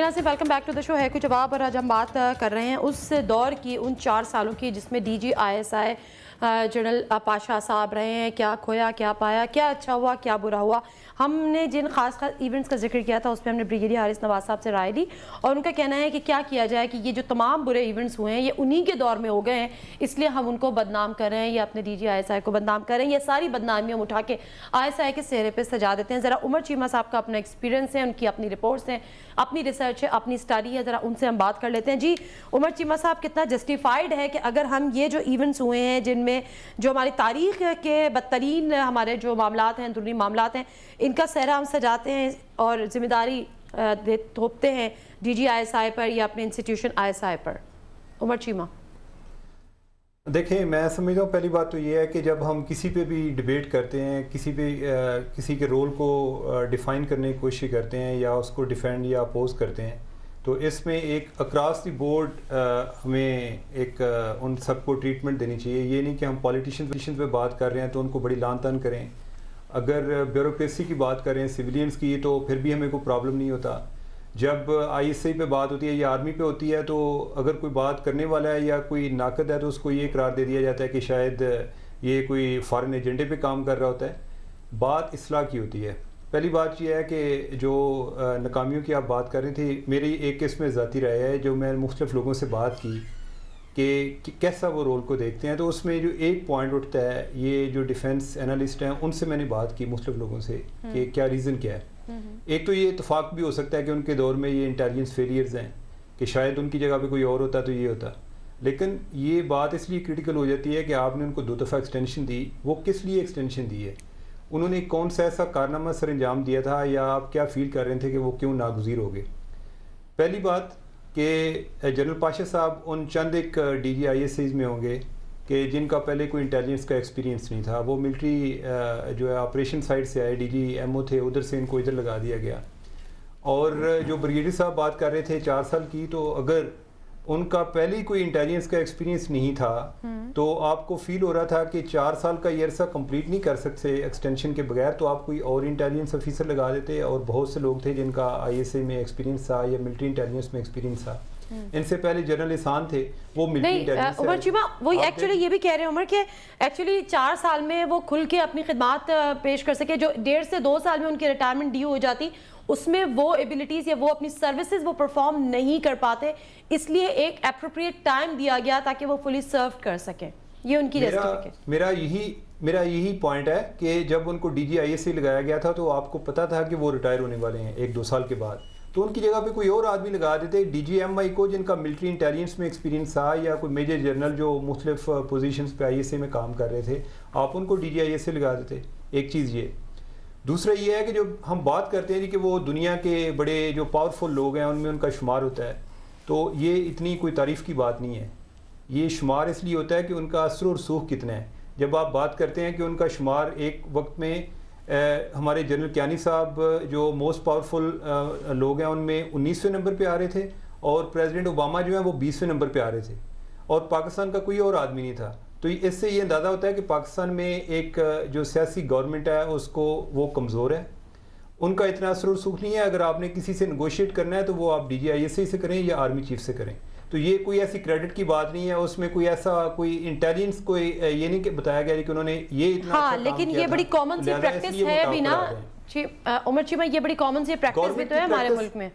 ناظرین welcome back to the شو ہے کچھ جواب، اور آج ہم بات کر رہے ہیں اس دور کی، ان 4 سالوں کی جس میں D G I S I general Pasha صاحب رہے ہیں. کیا کھویا، کیا پایا، کیا اچھا ہوا، کیا برا ہوا. ہم نے جن خاص ایونٹس کا ذکر کیا تھا اس پہ ہم نے بریگیڈیئر حارث نواز صاحب سے رائے لی، اور ان کا کہنا ہے کہ کیا کیا جائے کہ یہ جو تمام برے ایونٹس ہوئے ہیں یہ انہی کے دور میں ہو گئے ہیں، اس لیے ہم ان کو بدنام کر رہے ہیں یا اپنے ڈی جی آئی ایس آئی کو بدنام کر رہے ہیں. یہ ساری بدنامیاں اٹھا کے آئی ایس آئی کے چہرے پہ سجا دیتے ہیں. ذرا عمر چیمہ صاحب کا اپنا ایکسپیرینس ہے، ان کی اپنی رپورٹس ہیں، اپنی ریسرچ ہے، اپنی اسٹڈی ہے، ذرا ان سے ہم بات کر لیتے ہیں. جی عمر چیمہ صاحب، کتنا جسٹیفائیڈ ہے کہ اگر ہم یہ جو ایونٹس ہوئے ہیں جن میں جو ہماری تاریخ کے بدترین ہمارے جو معاملات ہیں، اندرونی معاملات ہیں، ان کا سہرا ہم سجاتے ہیں اور ذمہ داری تھوپتے ہیں ڈی جی آئی ایس آئی پر یا اپنے انسٹیٹیوشن آئی ایس آئی پر. عمر چیمہ دیکھیں، میں سمجھتا ہوں پہلی بات تو یہ ہے کہ جب ہم کسی پہ بھی ڈیبیٹ کرتے ہیں، کسی کے رول کو ڈیفائن کرنے کی کوشش کرتے ہیں یا اس کو ڈیفینڈ یا اپوز کرتے ہیں، تو اس میں ایک اکراس دی بورڈ ہمیں ایک ان سب کو ٹریٹمنٹ دینی چاہیے. یہ نہیں کہ ہم پولیٹیشنز پہ بات کر رہے ہیں تو ان کو بڑی لان تان کریں. اگر بیوروکریسی کی بات کریں، سویلینز کی، تو پھر بھی ہمیں کوئی پرابلم نہیں ہوتا. جب آئی ایس آئی پہ بات ہوتی ہے یا آرمی پہ ہوتی ہے تو اگر کوئی بات کرنے والا ہے یا کوئی ناقد ہے تو اس کو یہ قرار دے دیا جاتا ہے کہ شاید یہ کوئی فارن ایجنڈے پہ کام کر رہا ہوتا ہے. بات اصلاح کی ہوتی ہے. پہلی بات یہ ہے کہ جو ناکامیوں کی آپ بات کر رہی تھی، میری ایک اس میں ذاتی رائے ہے جو میں مختلف لوگوں سے بات کی کہ کیسا وہ رول کو دیکھتے ہیں، تو اس میں جو ایک پوائنٹ اٹھتا ہے، یہ جو ڈیفنس انالسٹ ہیں ان سے میں نے بات کی مختلف لوگوں سے کہ کیا ریزن کیا ہے. ایک تو یہ اتفاق بھی ہو سکتا ہے کہ ان کے دور میں یہ انٹیلیجنس فیلیئرز ہیں کہ شاید ان کی جگہ پہ کوئی اور ہوتا تو یہ ہوتا. لیکن یہ بات اس لیے کریٹیکل ہو جاتی ہے کہ آپ نے ان کو 2 دفعہ ایکسٹینشن دی. وہ کس لیے ایکسٹینشن دی ہے؟ انہوں نے کون سا ایسا کارنامہ سر انجام دیا تھا، یا آپ کیا فیل کر رہے تھے کہ وہ کیوں ناگزیر ہو گئے؟ پہلی بات کہ جنرل پاشا صاحب ان چند ایک D G I S Is میں ہوں گے کہ جن کا پہلے کوئی انٹیلیجنس کا ایکسپیرینس نہیں تھا. وہ ملٹری جو ہے آپریشن سائٹ سے آئے، ڈی جی ایم او تھے، ادھر سے ان کو ادھر لگا دیا گیا. اور جو بریگیڈیئر صاحب بات کر رہے تھے 4 سال کی، تو اگر ان کا پہلے کوئی انٹیلیجنس کا ایکسپیرینس نہیں تھا تو آپ کو فیل ہو رہا تھا کہ 4 سال کا یہ عرصہ کمپلیٹ نہیں کر سکتے ایکسٹینشن کے بغیر، تو آپ کوئی اور انٹیلیجنس آفیسر لگا دیتے. اور بہت سے لوگ تھے جن کا آئی ایس آئی میں ایکسپیرینس تھا یا ملٹری انٹیلیجنس میں ایکسپیرینس تھا. ان سے پہلے جنرل احسان تھے، وہ ملٹری انٹیلیجنس. عمر چیمہ وہی ایکچولی یہ بھی کہہ رہے ہیں عمر کہ ایکچولی 4 سال میں وہ کھل کے اپنی خدمات پیش کر سکے. جو 1.5 سے 2 سال میں ان کی ریٹائرمنٹ ڈیو ہو جاتی، اس میں وہ ایبیلٹیز یا وہ اپنی سروسز وہ پرفارم نہیں کر پاتے، اس لیے ایک اپروپریٹ ٹائم دیا گیا تاکہ وہ فلی سرو کر سکیں. یہ ان کی میرا یہی پوائنٹ ہے کہ جب ان کو ڈی جی آئی ایس آئی لگایا گیا تھا تو آپ کو پتا تھا کہ وہ ریٹائر ہونے والے ہیں 1-2 سال کے بعد، تو ان کی جگہ پہ کوئی اور آدمی لگا دیتے. ڈی جی ایم آئی کو جن کا ملٹری انٹیلیجنس میں ایکسپیرینس تھا، یا کوئی میجر جنرل جو مختلف پوزیشنز پہ آئی ایس آئی میں کام کر رہے تھے، آپ ان کو ڈی جی آئی ایس آئی لگا دیتے. ایک چیز یہ. دوسرا یہ ہے کہ جو ہم بات کرتے ہیں کہ وہ دنیا کے بڑے جو پاورفل لوگ ہیں ان میں ان کا شمار ہوتا ہے، تو یہ اتنی کوئی تعریف کی بات نہیں ہے. یہ شمار اس لیے ہوتا ہے کہ ان کا اثر و رسوخ کتنا ہے. جب آپ بات کرتے ہیں کہ ان کا شمار ایک وقت میں ہمارے جنرل کیانی صاحب جو موسٹ پاورفل لوگ ہیں ان میں 19ویں نمبر پہ آ رہے تھے، اور پریزیڈنٹ اوباما جو ہیں وہ 20ویں نمبر پہ آ رہے تھے، اور پاکستان کا کوئی اور آدمی نہیں تھا. تو اس سے یہ اندازہ ہوتا ہے کہ پاکستان میں ایک جو سیاسی گورنمنٹ ہے اس کو وہ کمزور ہے، ان کا اتنا اثر و رسوخ نہیں ہے. اگر آپ نے کسی سے نیگوشیٹ کرنا ہے تو وہ آپ ڈی جی آئی ایس آئی سے کریں یا آرمی چیف سے کریں. تو یہ کوئی ایسی کریڈٹ کی بات نہیں ہے، اس میں کوئی ایسا کوئی انٹیلیجنس کوئی یہ نہیں کہ بتایا گیا کہ انہوں نے یہ اتنا ہاں، لیکن یہ بڑی کامن سی پریکٹس ہے بھی نا عمر چیمہ، یہ بڑی کامن سی پریکٹس بھی تو ہے ہمارے ملک میں.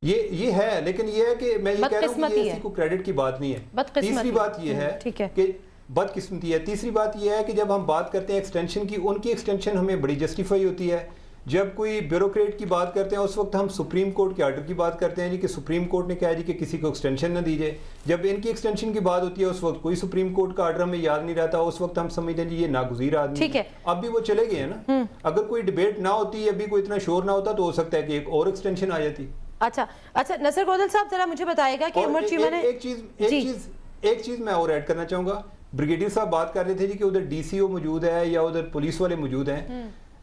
یہ ہے، لیکن یہ ہے کہ میں یہ کہہ رہا ہوں کہ یہ کوئی کریڈٹ کی بات نہیں ہے. تیسری بات یہ ہے کہ بدقسمتی ہے. تیسری بات یہ ہے کہ جب ہم بات کرتے ہیں ایکسٹینشن کی، ان کی ایکسٹینشن ہمیں بڑی جسٹیفائی ہوتی ہے. جب کوئی بیوروکریٹ کی بات کرتے ہیں اس وقت ہم سپریم کورٹ کے آرڈر کی بات کرتے ہیں جی کہ سپریم کورٹ نے کہا جی کہ کسی کو ایکسٹینشن نہ دیجیے. جب ان کی ایکسٹینشن کی بات ہوتی ہے اس وقت کوئی سپریم کورٹ کا آرڈر ہمیں یاد نہیں رہتا، اس وقت ہم سمجھتے ہیں جی یہ ناگزیر آدمی ہے. اب بھی وہ چلے گئے ہیں نا. اگر کوئی ڈیبیٹ نہ ہوتی، ابھی کوئی اتنا شور نہ ہوتا تو ہو سکتا ہے کہ ایک اور ایکسٹینشن آ جاتی. اچھا نصر گودل صاحب، ذرا مجھے بتائے گا کہ عمر چیمہ نے ایک چیز میں اور ایڈ کرنا چاہوں گا. بریگیڈیئر صاحب بات کر رہے تھے جی کہ ادھر ڈی سی او موجود ہے یا ادھر پولیس والے موجود ہیں.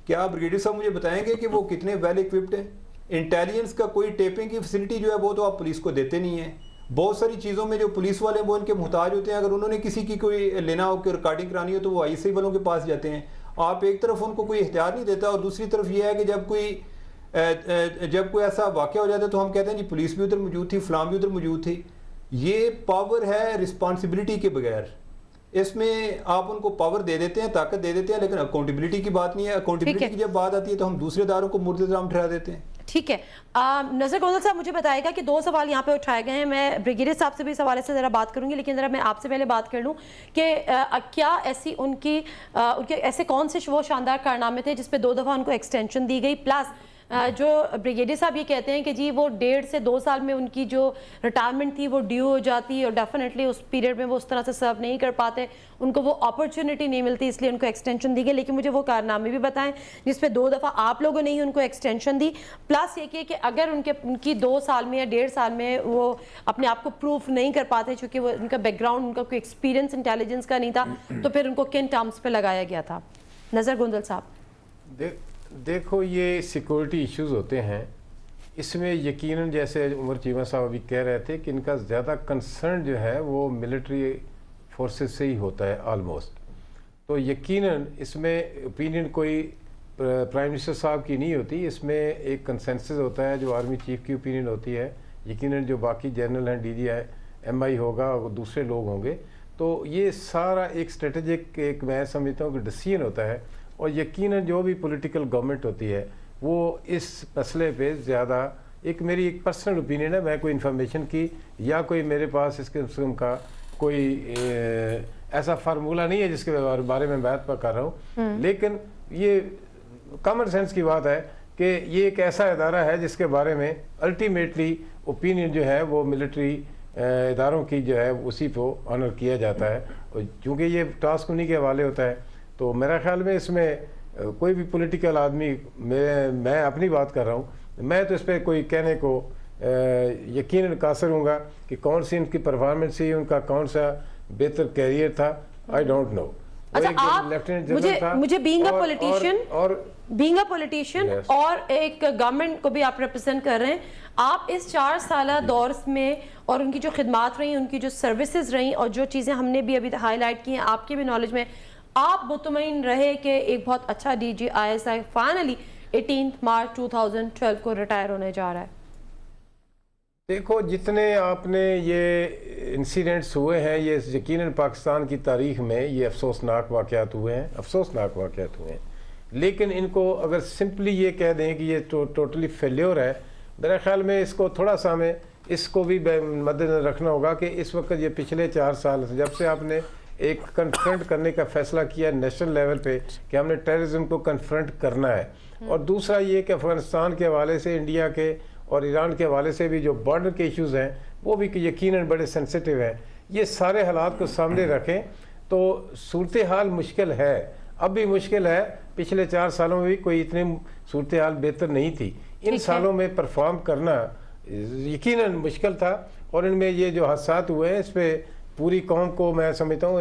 کیا بریگیڈیئر صاحب مجھے بتائیں گے کہ وہ کتنے ویل ایکوپڈ ہیں؟ انٹیلیجنس کا کوئی ٹیپنگ کی فیسلٹی جو ہے وہ تو آپ پولیس کو دیتے نہیں ہیں. بہت ساری چیزوں میں جو پولیس والے وہ ان کے محتاج ہوتے ہیں. اگر انہوں نے کسی کی کوئی لینا ہو کہ ریکارڈنگ کرانی ہو تو وہ آئی سی والوں کے پاس جاتے ہیں. آپ ایک طرف ان کو کوئی اختیار نہیں دیتا، اور دوسری طرف یہ ہے کہ جب کوئی جب کوئی ایسا واقعہ ہو جاتا ہے تو ہم کہتے ہیں جی پولیس بھی ادھر موجود تھی، فلاں بھی ادھر موجود تھی. یہ پاور ہے رسپانسبلٹی کے بغیر. اس میں آپ ان کو پاور دے دیتے ہیں، طاقت دے دیتے ہیں، لیکن اکاؤنٹیبلٹی کی بات نہیں ہے. اکاؤنٹیبلٹی کی جب بات آتی ہے تو ہم دوسرے اداروں کو مورد الزام ٹھہرا دیتے ہیں. ٹھیک ہے. نظر گوندل صاحب مجھے بتائے گا کہ 2 سوال یہاں پہ اٹھائے گئے ہیں. میں بریگیڈیئر صاحب سے بھی اس حوالے سے ذرا بات کروں گی، لیکن ذرا میں آپ سے پہلے بات کر لوں کہ کیا ایسی ان کے ایسے کون سے وہ شاندار کارنامے تھے جس پہ 2 دفعہ ان کو ایکسٹینشن دی گئی، پلس جو بریگیڈیئر صاحب یہ کہتے ہیں کہ جی وہ 1.5 سے 2 سال میں ان کی جو ریٹائرمنٹ تھی وہ ڈیو ہو جاتی اور ڈیفینیٹلی اس پیریڈ میں وہ اس طرح سے سرو نہیں کر پاتے، ان کو وہ اپرچونٹی نہیں ملتی، اس لیے ان کو ایکسٹینشن دی گئی. لیکن مجھے وہ کارنامے بھی بتائیں جس پہ 2 دفعہ آپ لوگوں نے ہی ان کو ایکسٹینشن دی، پلس یہ کہ اگر ان کی 2 سال میں یا 1.5 سال میں وہ اپنے آپ کو پروف نہیں کر پاتے چونکہ وہ ان کا بیک گراؤنڈ ان کا کوئی ایکسپیرینس انٹیلیجنس کا نہیں تھا، تو پھر ان کو کن ٹرمز پہ لگایا گیا تھا؟ نظر گوندل صاحب. دیکھو یہ سیکورٹی ایشوز ہوتے ہیں، اس میں یقیناً جیسے عمر چیمہ صاحب ابھی کہہ رہے تھے کہ ان کا زیادہ کنسرن جو ہے وہ ملٹری فورسز سے ہی ہوتا ہے آلموسٹ. تو یقیناً اس میں اوپینین کوئی پرائم منسٹر صاحب کی نہیں ہوتی، اس میں ایک کنسنسس ہوتا ہے جو آرمی چیف کی اوپینین ہوتی ہے، یقیناً جو باقی جنرل ہیں ڈی جی آئی ایم آئی ہوگا اور دوسرے لوگ ہوں گے. تو یہ سارا ایک اسٹریٹجک ایک میں سمجھتا ہوں کہ ڈیسیژن ہوتا ہے، اور یقیناً جو بھی پولیٹیکل گورنمنٹ ہوتی ہے وہ اس مسئلے پہ زیادہ میری ایک پرسنل اوپینین ہے، میں کوئی انفارمیشن کی یا کوئی میرے پاس اس قسم کا کوئی ایسا فارمولہ نہیں ہے جس کے بارے میں بات کر رہا ہوں، لیکن یہ کامن سینس کی بات ہے کہ یہ ایک ایسا ادارہ ہے جس کے بارے میں الٹیمیٹلی اوپینین جو ہے وہ ملٹری اداروں کی جو ہے اسی کو آنر کیا جاتا ہے، اور چونکہ یہ ٹاسک انہی کے حوالے ہوتا ہے. تو میرا خیال میں اس میں کوئی بھی پولیٹیکل آدمی، میں اپنی بات کر رہا ہوں، میں تو اس پہ کوئی کہنے کو یقیناً قاصر ہوں گا کہ کون سی ان کی پرفارمنس تھی، ان کا کون سا بہتر کیریئر تھا، آئی ڈونٹ نو. مجھے بینگ اے پولیٹیشین اور ایک گورنمنٹ کو بھی آپ ریپرزینٹ کر رہے ہیں، آپ اس 4 سالہ دور میں اور ان کی جو خدمات رہیں، ان کی جو سروسز رہیں، اور جو چیزیں ہم نے بھی ابھی ہائی لائٹ کی ہیں آپ کے بھی نالج میں، آپ مطمئن رہے کہ ایک بہت اچھا D G I S I finally 18 March 2012 کو ریٹائر ہونے جا رہا ہے؟ دیکھو جتنے آپ نے یہ انسیڈنٹس ہوئے ہیں، یہ یقیناً پاکستان کی تاریخ میں یہ افسوسناک واقعات ہوئے ہیں، لیکن ان کو اگر سمپلی یہ کہہ دیں کہ یہ ٹوٹلی فیلیور ہے، میرے خیال میں اس کو تھوڑا سا ہمیں اس کو بھی مد نظر رکھنا ہوگا کہ اس وقت یہ پچھلے 4 سال جب سے آپ نے ایک کنفرنٹ کرنے کا فیصلہ کیا نیشنل لیول پہ کہ ہم نے ٹیررزم کو کنفرنٹ کرنا ہے، اور دوسرا یہ کہ افغانستان کے حوالے سے، انڈیا کے اور ایران کے حوالے سے بھی جو بارڈر کے ایشوز ہیں وہ بھی یقیناً بڑے سینسٹیو ہیں، یہ سارے حالات کو سامنے رکھیں تو صورتحال مشکل ہے، اب بھی مشکل ہے، پچھلے 4 سالوں میں بھی کوئی اتنی صورتحال بہتر نہیں تھی. ان سالوں میں پرفارم کرنا یقیناً مشکل تھا، اور ان میں یہ جو حادثات ہوئے ہیں اس پہ پوری قوم کو میں سمجھتا ہوں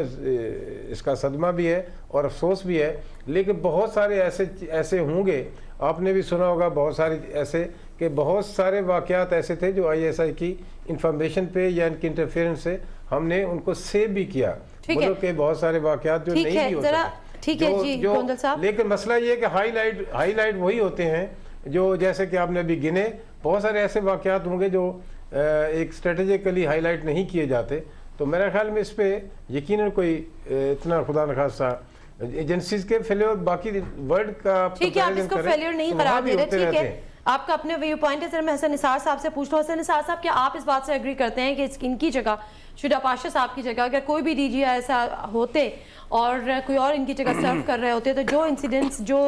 اس کا صدمہ بھی ہے اور افسوس بھی ہے. لیکن بہت سارے ایسے ہوں گے، آپ نے بھی سنا ہوگا بہت سارے ایسے کہ بہت سارے واقعات ایسے تھے جو آئی ایس آئی کی انفارمیشن پہ یا ان کی انٹرفیئرنس سے ہم نے ان کو سیو بھی کیا. ملک کے بہت سارے واقعات جو نہیں بھی ہو سکتے، لیکن مسئلہ یہ ہے کہ ہائی لائٹ وہی ہوتے ہیں جو جیسے کہ آپ نے ابھی گنے، بہت سارے ایسے واقعات ہوں گے جو ایک اسٹریٹجیکلی ہائی لائٹ نہیں کیے جاتے. تو میرے خیال میں اس پہ یقیناً کوئی اتنا خدا نخواستہ ایجنسیز کے فیلیور باقی ورلڈ کا ٹھیک ہے، آپ اس کو فیلیور نہیں قرار دے رہے، ٹھیک ہے، آپ کا اپنے ویو پوائنٹ ہے. سر میں حسن نثار صاحب سے پوچھ رہا ہوں، حسن نثار صاحب کیا آپ اس بات سے ایگری کرتے ہیں کہ ان کی جگہ شہدا پاشا صاحب کی جگہ اگر کوئی بھی ڈی جی ایسا ہوتے اور کوئی اور ان کی جگہ سرو کر رہے ہوتے تو جو انسیڈنٹس، جو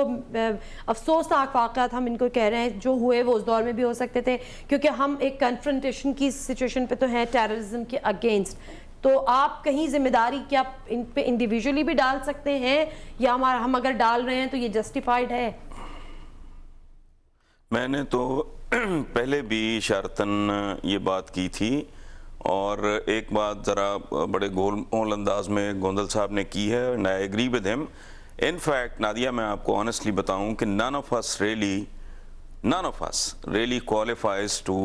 افسوسناک واقعات ہم ان کو کہہ رہے ہیں جو ہوئے وہ اس دور میں بھی ہو سکتے تھے، کیونکہ ہم ایک کنفرنٹیشن کی سچویشن پہ تو ہیں ٹیررزم کے اگینسٹ. تو آپ کہیں ذمہ داری کیا ان پہ انڈیویجولی بھی ڈال سکتے ہیں، یا ہم اگر ڈال رہے ہیں تو یہ جسٹیفائڈ ہے؟ میں نے تو پہلے بھی اشارتاً یہ بات کی تھی، اور ایک بات ذرا بڑے گول انداز میں گوندل صاحب نے کی ہے، and I agree with him. In fact, Nadia میں آپ کو honestly بتاؤں کہ none of us really qualifies to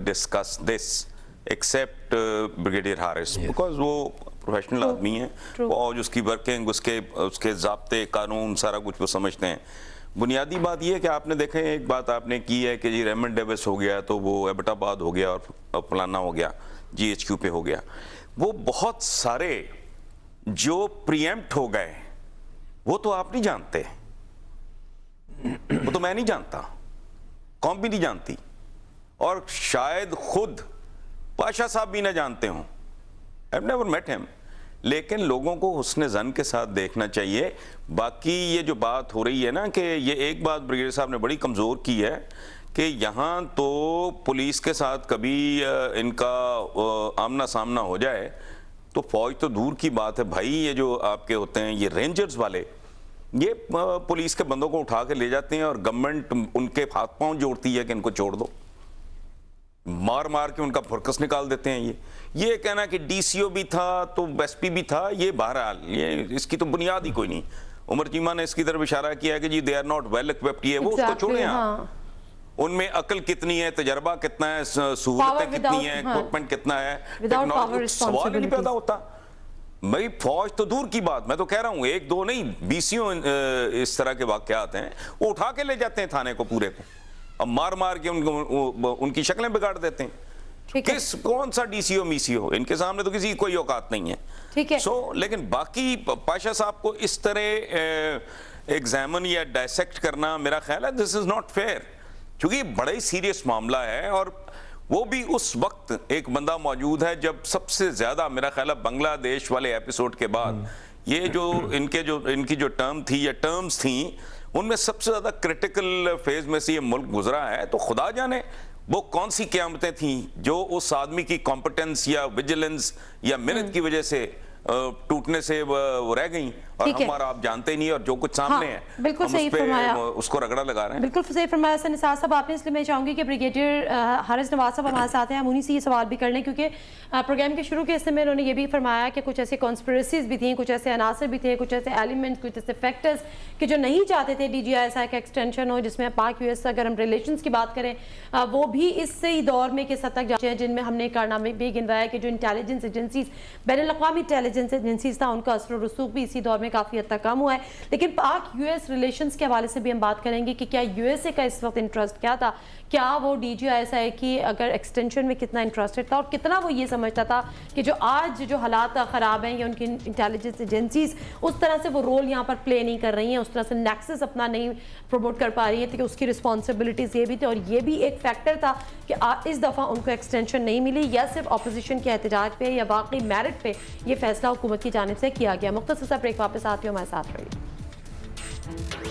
discuss this except Brigadier Harris, because وہ پروفیشنل آدمی ہیں، اور اس کی ورکنگ، اس کے ضابطے قانون سارا کچھ وہ سمجھتے ہیں. بنیادی بات یہ ہے کہ آپ نے دیکھیں ایک بات آپ نے کی ہے کہ جی ریمنڈ ڈیوس ہو گیا تو وہ ایبٹ آباد ہو گیا اور فلانا ہو گیا جی ایچ کیو پہ ہو گیا. وہ بہت سارے جو پریمپٹ ہو گئے وہ تو آپ نہیں جانتے, وہ تو میں نہیں جانتا, قوم بھی نہیں جانتی, اور شاید خود پاشا صاحب بھی نہ جانتے ہوں. I've never met him. لیکن لوگوں کو حسن ظن کے ساتھ دیکھنا چاہیے. باقی یہ جو بات ہو رہی ہے نا کہ یہ ایک بات بریگیڈیئر صاحب نے بڑی کمزور کی ہے کہ یہاں تو پولیس کے ساتھ کبھی ان کا آمنا سامنا ہو جائے تو فوج تو دور کی بات ہے بھائی. یہ جو آپ کے ہوتے ہیں یہ رینجرز والے, یہ پولیس کے بندوں کو اٹھا کے لے جاتے ہیں اور گورنمنٹ ان کے ہاتھ پاؤں جوڑتی ہے کہ ان کو چھوڑ دو, مار مار کے ان کا فرکس نکال دیتے ہیں. یہ کہنا کہ ڈی سی او بھی تھا تو ایس پی بھی تھا, یہ بہرحال یہ اس کی تو بنیاد ہی کوئی نہیں. عمر چیمہ نے اس کی طرف اشارہ کیا ہے کہ جی they are not well occupied, یہ وہ اس کو چھوڑیں آپ, ان میں عقل کتنی ہے, تجربہ کتنا ہے, سہولتیں کتنی ہیں, اکوپمنٹ کتنا ہے, سوال ہی نہیں پیدا ہوتا. بھائی فوج تو دور کی بات, میں تو کہہ رہا ہوں ایک دو نہیں 20 اس طرح کے واقعات ہیں, وہ اٹھا کے لے جاتے ہیں تھانے کو پورے کو, اب مار مار کے ان کی شکلیں بگاڑ دیتے ہیں. کون سا ڈی سی او می سی او, ان کے سامنے تو کسی کی کوئی اوقات نہیں ہے. لیکن باقی پاشا صاحب کو اس طرح ایگزامن یا ڈائسیکٹ کرنا میرا خیال ہے دس از ناٹ فیئر, چونکہ یہ بڑا ہی سیریس معاملہ ہے. اور وہ بھی اس وقت ایک بندہ موجود ہے جب سب سے زیادہ میرا خیال ہے بنگلہ دیش والے ایپیسوڈ کے بعد یہ جو ان کی جو ٹرم تھی یا ٹرمز تھیں ان میں سب سے زیادہ کریٹیکل فیز میں سے یہ ملک گزرا ہے. تو خدا جانے وہ کون سی قیامتیں تھیں جو اس آدمی کی کمپٹنس یا ویجیلنس یا محنت کی وجہ سے ٹوٹنے سے وہ رہ گئیں, اور ہمارا آپ جانتے ہی نہیں, اور جو کچھ سامنے ہے بالکل صحیح فرمایا, اس کو رگڑا لگا رہے ہیں. بالکل صحیح فرمایا سر نثار صاحب آپ نے. اس لیے میں چاہوں گی کہ بریگیڈیئر حارث نواز صاحب ہمارے ساتھ ہیں, ہم انہی سے یہ سوال بھی کر لیں, کیونکہ پروگرام کے شروع کے حصے میں انہوں نے یہ بھی فرمایا کہ کچھ ایسے کانسپریسیز بھی تھیں, کچھ ایسے عناصر بھی تھے, کچھ ایسے ایلیمنٹ, کچھ ایسے فیکٹرز کہ جو نہیں چاہتے تھے ڈی جی آئی ایس آئی کا ایکسٹینشن ہو, جس میں پاک یو ایس اگر ہم ریلیشنز کی بات کریں وہ بھی اس سے ہی دور میں کس حد تک جاتے ہیں, جن میں ہم نے کارنامے بھی گنوایا کہ جو انٹیلیجنس ایجنسیز, بین الاقوامی انٹیلیجنس ایجنسیز تھا, ان کا اثر و رسوخ بھی اسی دور میں کافی حد تک کم ہوا ہے. لیکن پاک یو ایس ریلیشنز کے حوالے سے بھی ہم بات کریں گے کہ کیا یو ایس اے کا اس وقت انٹرسٹ کیا تھا, کیا وہ ڈی جی آئی ایس آئی کی اگر ایکسٹینشن میں کتنا انٹرسٹڈ تھا, اور کتنا وہ یہ سمجھتا تھا کہ جو آج جو حالات خراب ہیں یا ان کی انٹیلیجنس ایجنسیز اس طرح سے وہ رول یہاں پر پلے نہیں کر رہی ہیں, اس طرح سے نیکسس اپنا نہیں پروموٹ کر پا رہی ہیں, کہ اس کی رسپانسبلٹیز یہ بھی تھی. اور یہ بھی ایک فیکٹر تھا کہ اس دفعہ ان کو ایکسٹینشن نہیں ملی, یا صرف اپوزیشن کے احتجاج پہ یا واقعی میرٹ پہ یہ فیصلہ حکومت کی جانب سے کیا گیا. مختصر سا بریک, واپس آتی ہوں, ہمارے ساتھ رہیے.